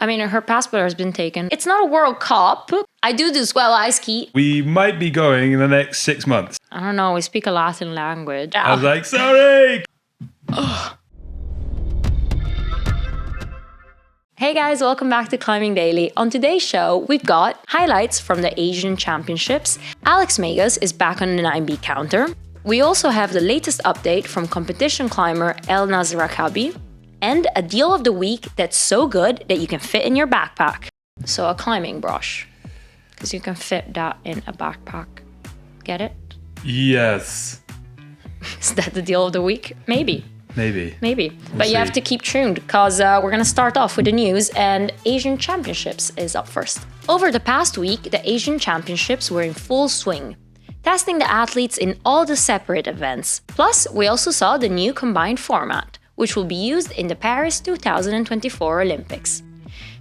I mean, her passport has been taken. It's not a World Cup. I do well ice ski. We might be going in the next 6 months. I don't know. We speak a Latin language. I was like, sorry. Hey guys, welcome back to Climbing Daily. On today's show, we've got highlights from the Asian Championships. Alex Megos is back on the 9B counter. We also have the latest update from competition climber Elnaz Rekabi. And a deal of the week that's so good that you can fit in your backpack. So a climbing brush. Because you can fit that in a backpack. Get it? Yes. Is that the deal of the week? Maybe. Maybe. But you have to keep tuned because we're going to start off with the news, and Asian Championships is up first. Over the past week, the Asian Championships were in full swing, testing the athletes in all the separate events. Plus, we also saw the new combined format, which will be used in the Paris 2024 Olympics.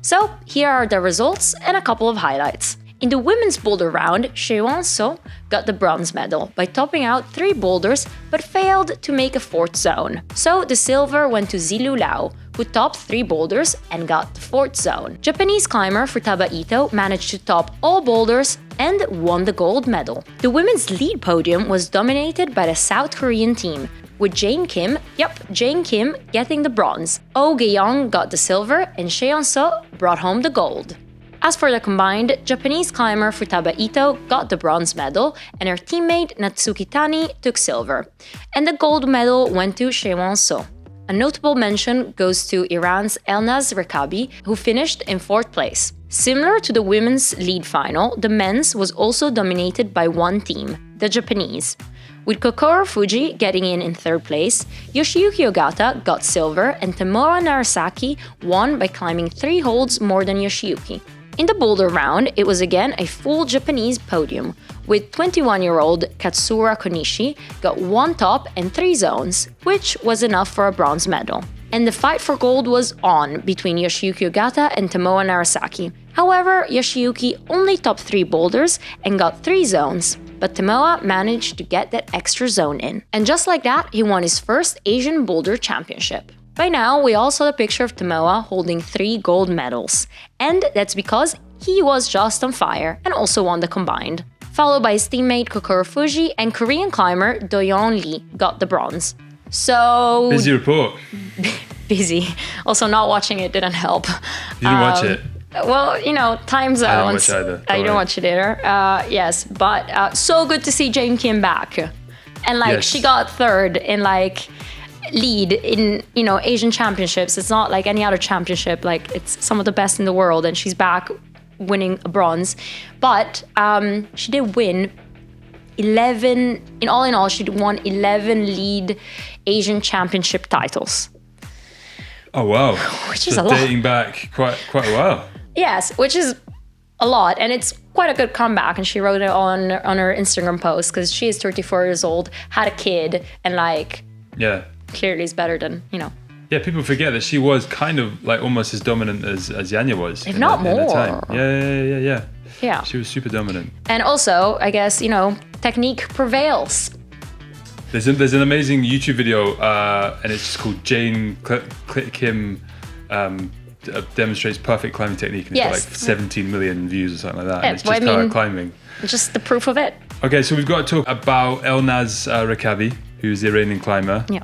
So, here are the results and a couple of highlights. In the women's boulder round, So got the bronze medal by topping out 3 boulders but failed to make a 4th zone. So the silver went to Zilu Lau, who topped 3 boulders and got the 4th zone. Japanese climber Futaba Ito managed to top all boulders and won the gold medal. The women's lead podium was dominated by the South Korean team, with Jane Kim getting the bronze. Oh Ge-young got the silver and Seon-so brought home the gold. As for the combined, Japanese climber Futaba Ito got the bronze medal and her teammate Natsuki Tani took silver. And the gold medal went to Seon-so. A notable mention goes to Iran's Elnaz Rekabi, who finished in 4th place. Similar to the women's lead final, the men's was also dominated by one team, the Japanese. With Kokoro Fuji getting in 3rd place, Yoshiyuki Ogata got silver and Tomoa Narasaki won by climbing 3 holds more than Yoshiyuki. In the boulder round, it was again a full Japanese podium, with 21-year-old Katsura Konishi got 1 top and 3 zones, which was enough for a bronze medal. And the fight for gold was on between Yoshiyuki Ogata and Tomoa Narasaki. However, Yoshiyuki only topped 3 boulders and got 3 zones, but Tomoa managed to get that extra zone in. And just like that, he won his first Asian Boulder Championship. By now, we all saw the picture of Tomoa holding 3 gold medals, and that's because he was just on fire and also won the combined. Followed by his teammate Kokoro Fuji and Korean climber Do-yeon Lee got the bronze. So... Busy report. Busy. Also, not watching it didn't help. You didn't watch it? Well, you know, time zones. I didn't watch either. I didn't watch it either. Yes, but so good to see Jane Kim back. And Yes. she got 3rd in lead in, Asian Championships. It's not like any other championship. It's some of the best in the world, and she's back winning a bronze. But she did win 11, in all, she won 11 lead Asian Championship titles. Oh, wow. Which is a lot. Dating back quite a while. Yes, which is a lot, and it's quite a good comeback. And she wrote it on her Instagram post because she is 34 years old, had a kid, and Yeah. clearly is better than, Yeah, people forget that she was kind of almost as dominant as Janja was. If not more. Time. Yeah. Yeah. She was super dominant. And also, I guess, technique prevails. There's an amazing YouTube video, and it's just called Jane Kim demonstrates perfect climbing technique, and it's got 17 million views or something like that. Yeah, and it's just her climbing. Just the proof of it. Okay, so we've got to talk about Elnaz Rekabi, who's the Iranian climber. Yeah.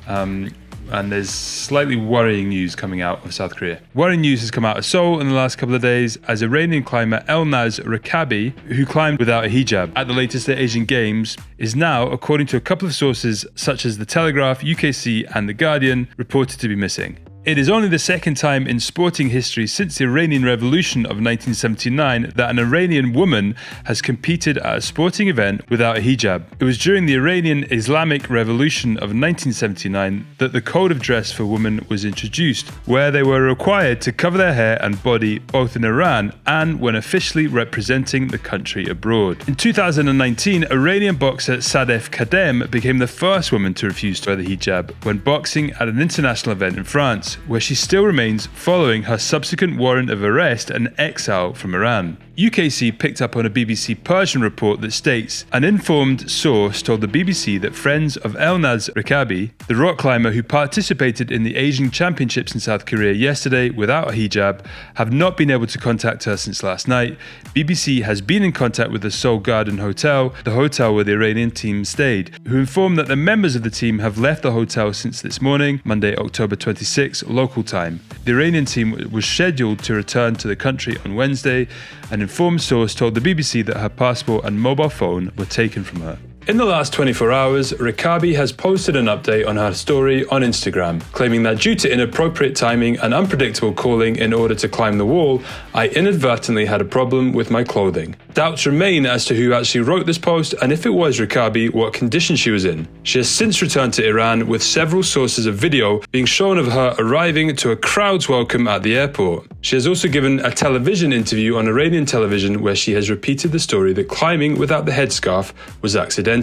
And there's slightly worrying news coming out of South Korea. Worrying news has come out of Seoul in the last couple of days as Iranian climber Elnaz Rekabi, who climbed without a hijab at the latest Asian Games, is now, according to a couple of sources such as The Telegraph, UKC and The Guardian, reported to be missing. It is only the second time in sporting history since the Iranian Revolution of 1979 that an Iranian woman has competed at a sporting event without a hijab. It was during the Iranian Islamic Revolution of 1979 that the code of dress for women was introduced, where they were required to cover their hair and body both in Iran and when officially representing the country abroad. In 2019, Iranian boxer Sadef Kadem became the first woman to refuse to wear the hijab when boxing at an international event in France. Megos, where she still remains following her subsequent warrant of arrest and exile from Iran. UKC picked up on a BBC Persian report that states an informed source told the BBC that friends of Elnaz Rekabi, the rock climber who participated in the Asian Championships in South Korea yesterday without a hijab, have not been able to contact her since last night. BBC has been in contact with the Seoul Garden Hotel, the hotel where the Iranian team stayed, who informed that the members of the team have left the hotel since this morning, Monday, October 26, local time. The Iranian team was scheduled to return to the country on Wednesday. An informed source told the BBC that her passport and mobile phone were taken from her. In the last 24 hours, Rekabi has posted an update on her story on Instagram, claiming that due to inappropriate timing and unpredictable calling in order to climb the wall, I inadvertently had a problem with my clothing. Doubts remain as to who actually wrote this post and if it was Rekabi, what condition she was in. She has since returned to Iran with several sources of video being shown of her arriving to a crowd's welcome at the airport. She has also given a television interview on Iranian television where she has repeated the story that climbing without the headscarf was accidental.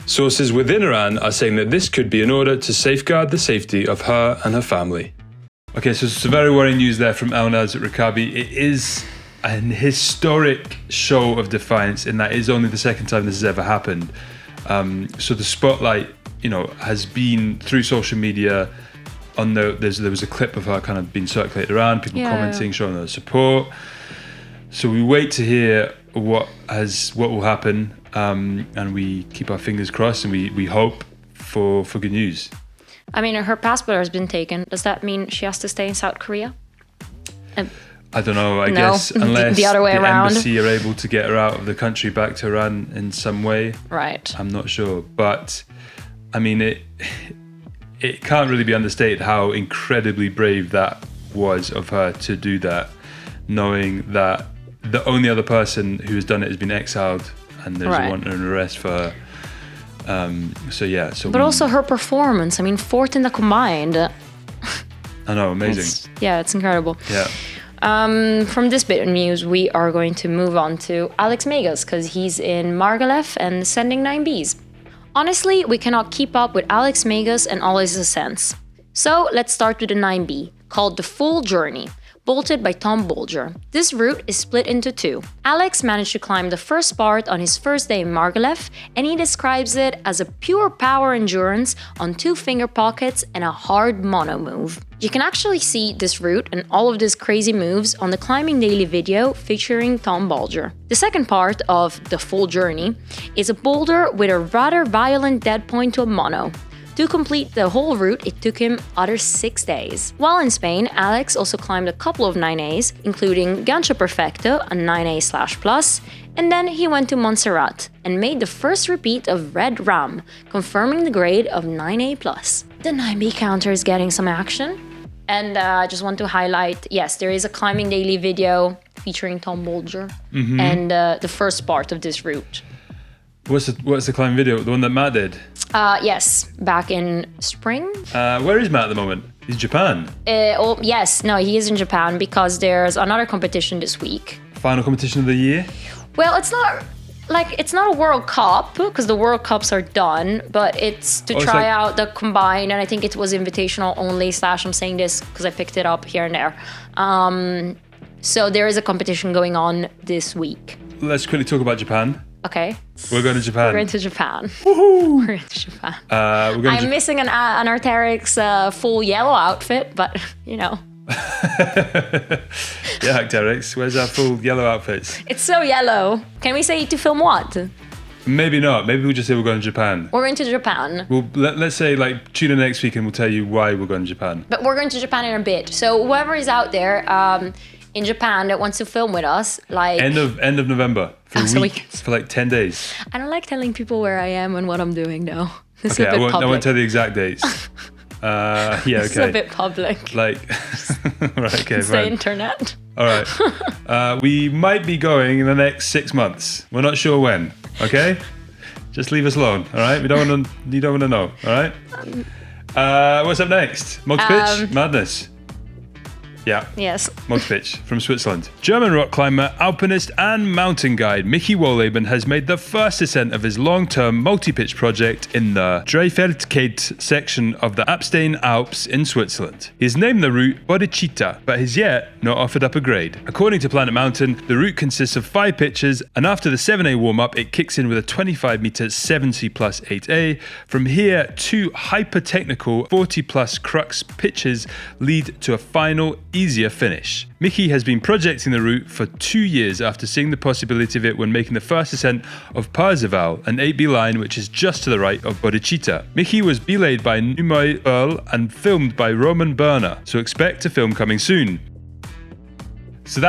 Sources within Iran are saying that this could be in order to safeguard the safety of her and her family. Okay, so some very worrying news there from Elnaz Rekabi. It is an historic show of defiance, and that is only the second time this has ever happened. So the spotlight, has been through social media. There was a clip of her kind of being circulated around, people commenting, showing their support. So we wait to hear what will happen, and we keep our fingers crossed, and we hope for good news. I mean, her passport has been taken. Does that mean she has to stay in South Korea? I don't know. I guess unless the other way around. Embassy are able to get her out of the country back to Iran in some way. Right. I'm not sure, but I mean it can't really be understated how incredibly brave that was of her to do that, knowing that the only other person who has done it has been exiled, and there's a warrant and arrest for her. But also her performance. I mean, fourth in the combined. I know, amazing. It's incredible. Yeah. From this bit of news, we are going to move on to Alex Megos, because he's in Margalef and sending 9Bs. Honestly, we cannot keep up with Alex Megos and all his ascents. So let's start with a 9B, called The Full Journey, bolted by Tom Bolger. This route is split into two. Alex managed to climb the first part on his first day in Margalef, and he describes it as a pure power endurance on 2 finger pockets and a hard mono move. You can actually see this route and all of these crazy moves on the Climbing Daily video featuring Tom Bolger. The second part of The Full Journey is a boulder with a rather violent dead point to a mono. To complete the whole route, it took him other 6 days. While in Spain, Alex also climbed a couple of 9As, including Gancho Perfecto, a 9A/+, and then he went to Montserrat and made the first repeat of Red Ram, confirming the grade of 9A+. The 9B counter is getting some action. And I just want to highlight, yes, there is a Climbing Daily video featuring Tom Bolger and the first part of this route. What's the climbing video? The one that Matt did? Yes, back in spring. Where is Matt at the moment? He's in Japan. He is in Japan because there's another competition this week. Final competition of the year? Well, it's not a World Cup because the World Cups are done, but it's to try out the combined, and I think it was invitational only / I'm saying this because I picked it up here and there. So there is a competition going on this week. Let's quickly talk about Japan. Okay. We're going to Japan. We're going to Japan. Woohoo! We're going to Japan. I'm missing an Arc'teryx full yellow outfit, but Yeah, Arc'teryx, where's our full yellow outfits? It's so yellow. Can we say to film what? Maybe not. Maybe we'll just say we're going to Japan. We're going to Japan. Well, let's say tune in next week and we'll tell you why we're going to Japan. But we're going to Japan in a bit. So whoever is out there in Japan that wants to film with us, end of November for a week, for 10 days. I don't like telling people where I am and what I'm doing though. This okay, is a bit public. I won't tell the exact dates. It's a bit public. Right, okay, it's the internet. All right. We might be going in the next 6 months. We're not sure when. Okay, just leave us alone. All right. You don't want to know. All right. What's up next? Multi pitch madness. Yeah. Yes. Mogspitch from Switzerland. German rock climber, alpinist, and mountain guide Michi Wohlleben has made the first ascent of his long-term multi-pitch project in the Dreifeldkeit section of the Alpstein Alps in Switzerland. He's named the route Bodhicitta, but has yet not offered up a grade. According to Planet Mountain, the route consists of 5 pitches, and after the 7A warm-up, it kicks in with a 25-meter 7C plus 8A. From here, 2 hyper-technical 40-plus crux pitches lead to a final, easier finish. Michi has been projecting the route for 2 years after seeing the possibility of it when making the first ascent of Parzival, an 8B line which is just to the right of Bodhicitta. Michi was belayed by Numoy Earl and filmed by Roman Berner, so expect a film coming soon. So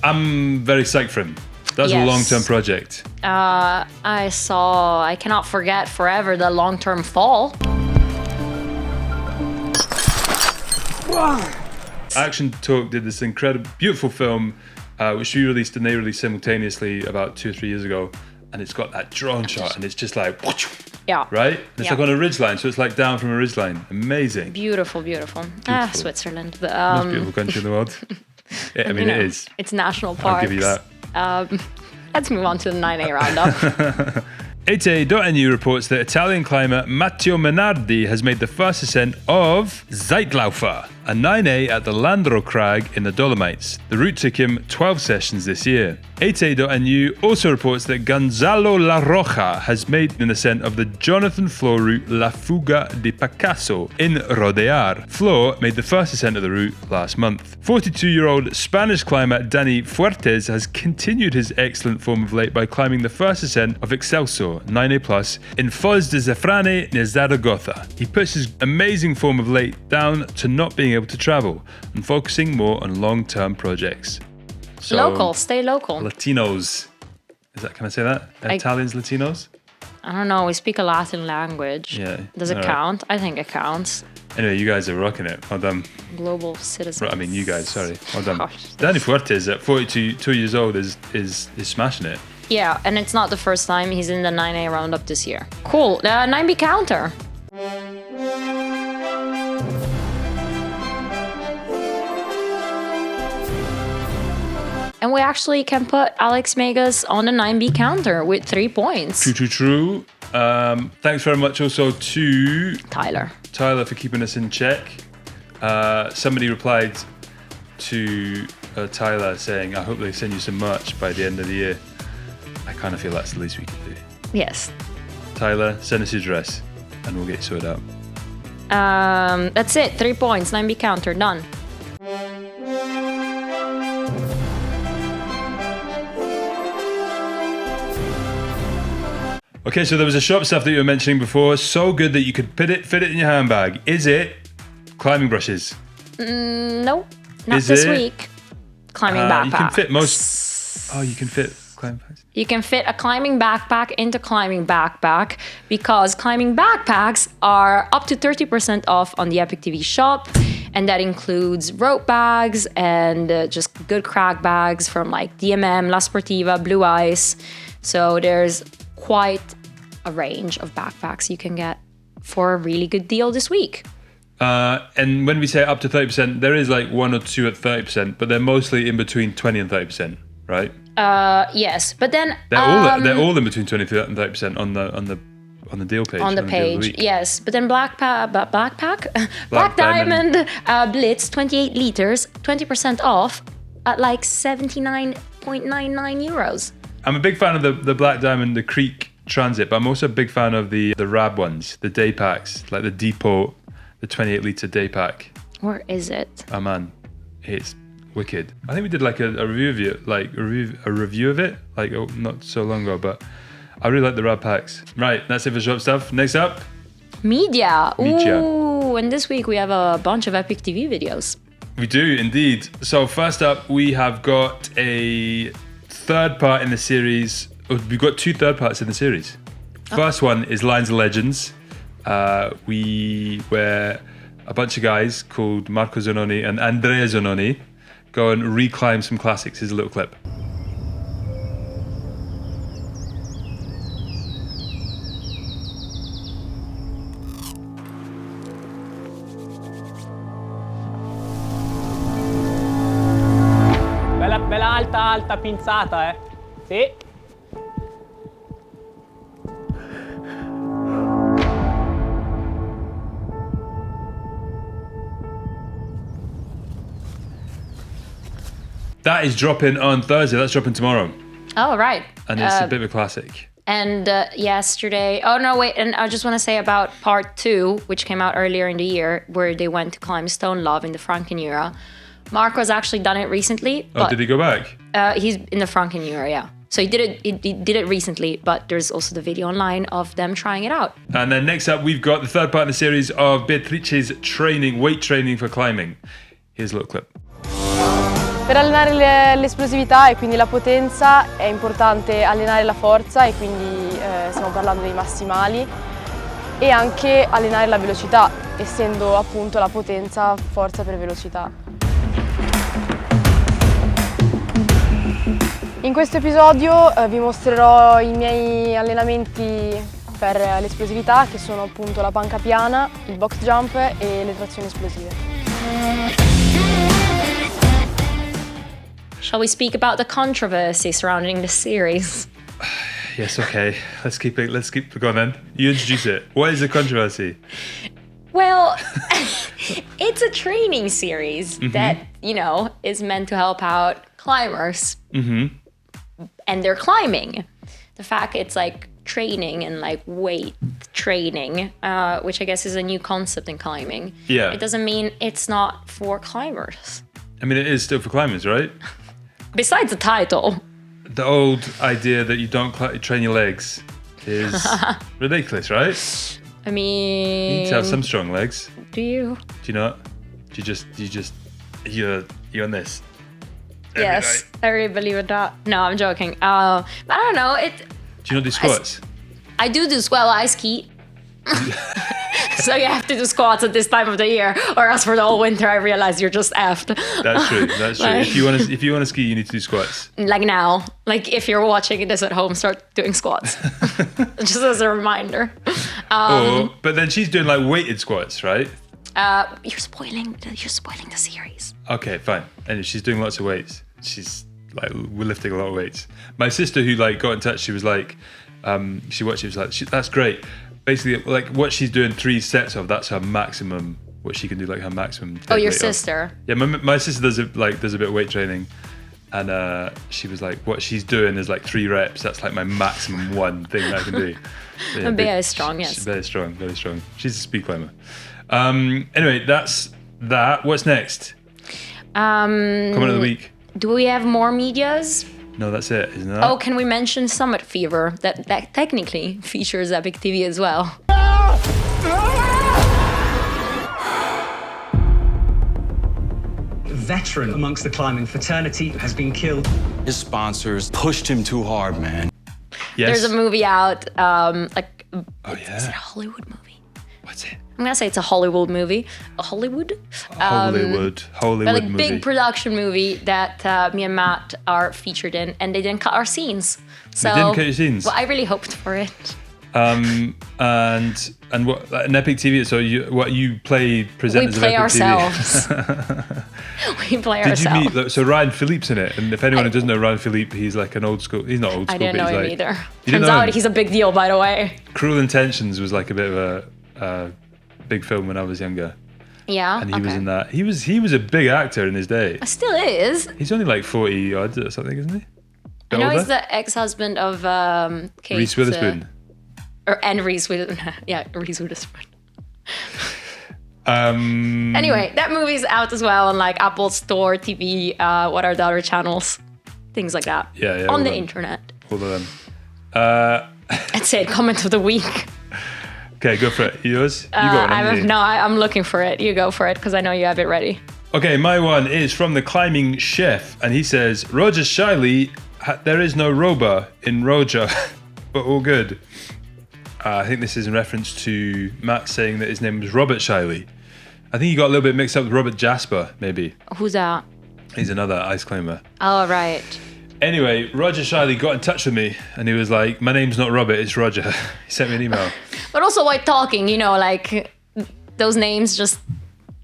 I'm very psyched for him. That's a long-term project. I cannot forget forever the long-term fall. Action Talk did this incredible, beautiful film, which we released and they released simultaneously about 2 or 3 years ago. And it's got that drone shot and it's just like, yeah, right? And it's like on a ridgeline, so it's like down from a ridgeline. Amazing. Beautiful. Switzerland. The, most beautiful country in the world. It is. It's national parks. I'll give you that. Let's move on to the 9A roundup. 8A.nu reports that Italian climber Matteo Menardi has made the first ascent of Zeitlaufer, a 9A at the Landro Crag in the Dolomites. The route took him 12 sessions this year. 8A.nu also reports that Gonzalo La Roja has made an ascent of the Jonathan Flo route La Fuga de Picasso in Rodear. Flo made the first ascent of the route last month. 42-year-old Spanish climber Dani Fuertes has continued his excellent form of late by climbing the first ascent of Excelsior 9A+, in Foz de Zafrane near Zaragoza. He puts his amazing form of late down to not being able to travel and focusing more on long-term projects. So, local, stay local. Latinos. Can I say that? Italians, Latinos? I don't know. We speak a Latin language. Yeah. Does it count? I think it counts. Anyway, you guys are rocking it. Well done. Global citizens. I mean, you guys, sorry. Well done. Gosh, Dani Fuertes at 42 years old is smashing it. Yeah, and it's not the first time he's in the 9A roundup this year. Cool. 9B counter. And we actually can put Alex Megos on the 9B counter with 3 points. True. Thanks very much also to Tyler for keeping us in check. Somebody replied to Tyler saying, I hope they send you some merch by the end of the year. I kind of feel that's the least we could do. Yes. Tyler, send us your address and we'll get it sorted out. That's it. 3 points. 9B counter. Done. Okay, so there was a shop stuff that you were mentioning before. So good that you could fit it in your handbag. Is it climbing brushes? No, not this week. Climbing backpack. You can fit most. Oh, you can fit climbing backpacks. You can fit a climbing backpack into climbing backpack because climbing backpacks are up to 30% off on the EpicTV shop. And that includes rope bags and just good crack bags from like DMM, La Sportiva, Blue Ice. So there's quite a range of backpacks you can get for a really good deal this week. And when we say up to 30%, there is like 1 or 2 at 30%, but they're mostly in between 20 and 30%, right? Yes, but then they're all in between 20 and 30% on the deal page. On the page, yes. But then Black Diamond Blitz 28 liters, 20% off at like 79.99 euros. I'm a big fan of the Black Diamond, the Creek Transit, but I'm also a big fan of the RAB ones, the day packs, like the Depot, the 28 litre day pack. Where is it? Oh man, it's wicked. I think we did like a review of it, like not so long ago, but I really like the RAB packs. Right, that's it for shop stuff. Next up, Media. Ooh, and this week we have a bunch of Epic TV videos. We do indeed. So first up, we have got a third part in the series. We've got 2 third parts in the series. First one is Lines of Legends. Where a bunch of guys called Marco Zanoni and Andrea Zanoni go and reclimb some classics. Here's a little clip. alta, alta, pinzata, Sì. That is dropping on Thursday. That's dropping tomorrow. Oh, right. And it's a bit of a classic. And yesterday, oh no, wait, and I just want to say about part 2, which came out earlier in the year, where they went to climb Stone Love in the Frankenjura. Marco's actually done it recently. Oh, did he go back? He's in the Frankenjura, yeah. So he did it recently, but there's also the video online of them trying it out. And then next up, we've got the third part in the series of Beatrice's weight training for climbing. Here's a little clip. Per allenare l'esplosività e quindi la potenza è importante allenare la forza e quindi stiamo parlando dei massimali e anche allenare la velocità, essendo appunto la potenza forza per velocità. In questo episodio vi mostrerò i miei allenamenti per l'esplosività, che sono appunto la panca piana, il box jump e le trazioni esplosive. Shall we speak about the controversy surrounding the series? Yes, okay. Let's keep going then. You introduce it. What is the controversy? Well, it's a training series that, is meant to help out climbers. And they're climbing. The fact it's like training and like weight training, which I guess is a new concept in climbing. Yeah. It doesn't mean it's not for climbers. I mean, it is still for climbers, right? Besides the title. The old idea that you don't train your legs is ridiculous, right? I mean... You need to have some strong legs. Do you? Do you not? You're on this. Yes, I really believe it. No, I'm joking. But I don't know. Do you not do squats? I do squat ice ski. So you have to do squats at this time of the year, or else for the whole winter I realize you're just effed. That's true. That's true. Like, if you want to ski, you need to do squats. Like now, like if you're watching this at home, start doing squats. Just as a reminder. But then she's doing like weighted squats, right? You're spoiling the series. Okay, fine. And she's doing lots of weights. She's like, we're lifting a lot of weights. My sister, who like got in touch, she was like, she watched it, was like, that's great. Basically, like what she's doing 3 sets of, that's her maximum. What she can do, like her maximum. Oh, your weight sister? Yeah, my sister does a bit of weight training, and she was like, what she's doing is like 3 reps. That's like my maximum one thing that I can do. So, yeah, Bea is strong, yes. She's very strong, very strong. She's a speed climber. Anyway, that's that. What's next? Comment of the week. Do we have more medias? No, that's it, isn't it? Oh, can we mention Summit Fever? That technically features EpicTV as well. Veteran amongst the climbing fraternity has been killed. His sponsors pushed him too hard, man. Yes. There's a movie out, Oh, yeah. Is it a Hollywood movie? What's it? I'm gonna say it's a Hollywood movie. A Hollywood? Hollywood But like movie. big production movie that me and Matt are featured in, and they didn't cut our scenes. So didn't cut your scenes? Well, I really hoped for it. And what an Epic TV? So you play presenters? We play of Epic ourselves. TV. We play Did ourselves. you meet? So Ryan Philippe's in it, and if anyone who doesn't know Ryan Philippe, he's like an old school. He's not old school. I didn't know but he's him like, either. You didn't Turns know out him? he's a big deal, by the way. Cruel Intentions was like a bit of a big film when I was younger, Yeah. and he was in that. He was a big actor in his day. Still is. He's only like 40 odd or something, isn't he? I know Older? he's the ex-husband of Kate. Reese Witherspoon. And Reese Witherspoon. Yeah, Reese Witherspoon. Um, Anyway, that movie's out as well on like Apple Store, TV, what are the other channels? Things like that. Yeah, On all the of them. internet. All of them. That's it. Comment of the week. Okay, go for it. Yours? You got one, haven't you? I'm looking for it. You go for it because I know you have it ready. Okay, my one is from the Climbing Chef, and he says, Roger Shiley, there is no Roba in Roger, but all good. I think this is in reference to Matt saying that his name was Robert Shiley. I think he got a little bit mixed up with Robert Jasper, maybe. Who's that? He's another ice climber. Oh, right. Anyway, Roger Shiley got in touch with me, and he was like, my name's not Robert, it's Roger. He sent me an email. But also while talking, like those names just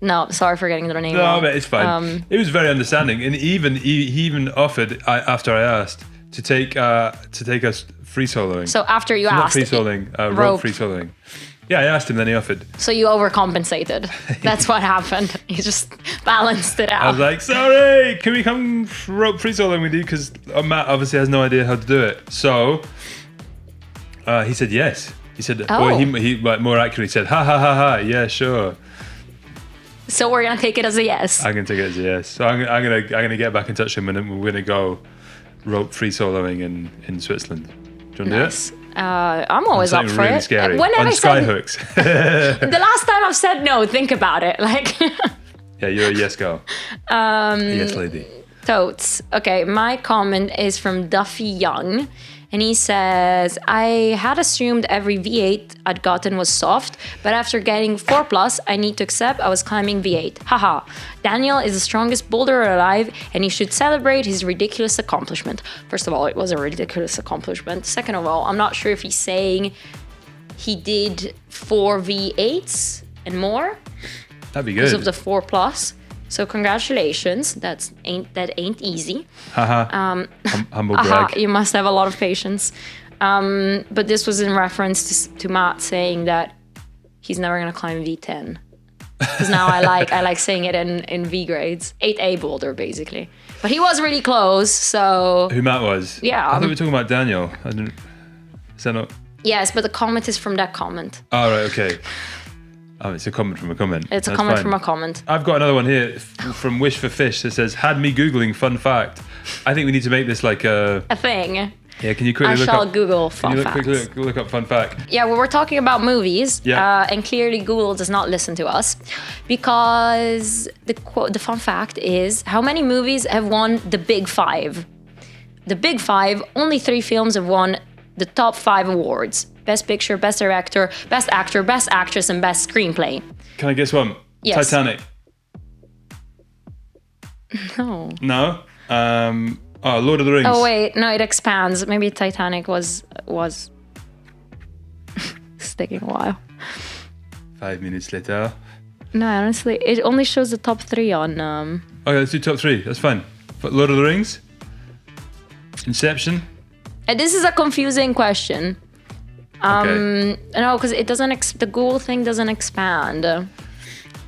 No, sorry for getting their name No, wrong. but it's fine. It was very understanding, and he even offered after I asked to take us free soloing. So after you Not asked, free soloing, rope free soloing. Yeah, I asked him, then he offered. so you overcompensated. That's what happened. You just balanced it I was out. like, sorry, can we come rope free soloing with you? Because Matt obviously has no idea how to do it. So he said yes. He said, Oh. he like, more accurately said, ha ha ha ha, yeah, sure. So we're gonna take it as a yes. I'm gonna take it as a yes. So I'm gonna get back in touch with him, and we're gonna go rope free soloing in Switzerland. Do you want to Nice. I'm always up Something for really it. scary. Whenever On I sky said, hooks. the last time I've said no, think about it. Like, Yeah, you're a yes girl. A yes lady. totes. Okay, my comment is from Duffy Young. And he says, I had assumed every V8 I'd gotten was soft, but after getting 4+, I need to accept I was climbing V8. Haha. Daniel is the strongest boulder alive, and he should celebrate his ridiculous accomplishment. First of all, it was a ridiculous accomplishment. Second of all, I'm not sure if he's saying he did 4 V8s and more That'd be because good. of the 4+. So congratulations. That ain't easy. Haha. Humble Aha, brag. you must have a lot of patience. But this was in reference to Matt saying that he's never gonna climb V10. Because now I like saying it in V grades. 8A boulder, basically. But he was really close, so... Who Matt was? Yeah. I thought we were talking about Daniel. Is that not? Yes, but the comment is from that comment. Oh, right, okay. Oh, it's a comment from a comment. It's a That's comment fine. from a comment. I've got another one here from Wish for Fish that says, had me Googling fun fact. I think we need to make this like a... A thing. Yeah, can you quickly I look shall up... Google Can fun you facts. quickly look up fun fact? Yeah, well, we're talking about movies, Yeah. and clearly Google does not listen to us because the fun fact is how many movies have won the Big Five? The Big Five, only 3 films have won the top 5 awards: Best Picture, Best Director, Best Actor, Best Actress, and Best Screenplay. Can I guess one? Yes. Titanic. No. No? Lord of the Rings. Oh wait, no, it expands. Maybe Titanic was it's taking a while. 5 minutes later. No, honestly, it only shows the top 3 on. Okay, let's do top 3. That's fine. But Lord of the Rings? Inception? And this is a confusing question. Okay. No, because it doesn't. The Google thing doesn't expand.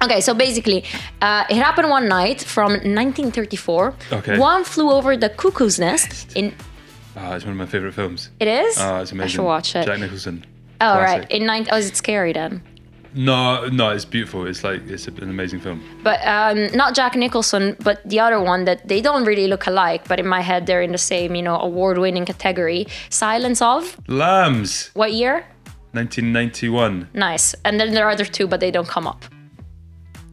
Okay, so basically, it happened one night from 1934. Okay. One Flew Over the Cuckoo's Nest. Oh, it's one of my favourite films. It is. Oh, it's amazing. I should watch it. Jack Nicholson. Oh Classic. right. Is it scary then? No, it's beautiful. It's an amazing film. But not Jack Nicholson, but the other one that they don't really look alike, but in my head they're in the same, award-winning category. Silence of Lambs, what year? 1991. Nice. And then there are other 2, but they don't come up.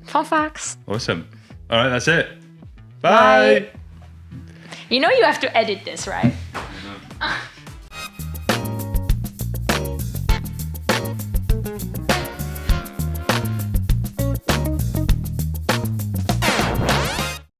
Fun facts. Awesome. All right, that's it. Bye. You know you have to edit this, right?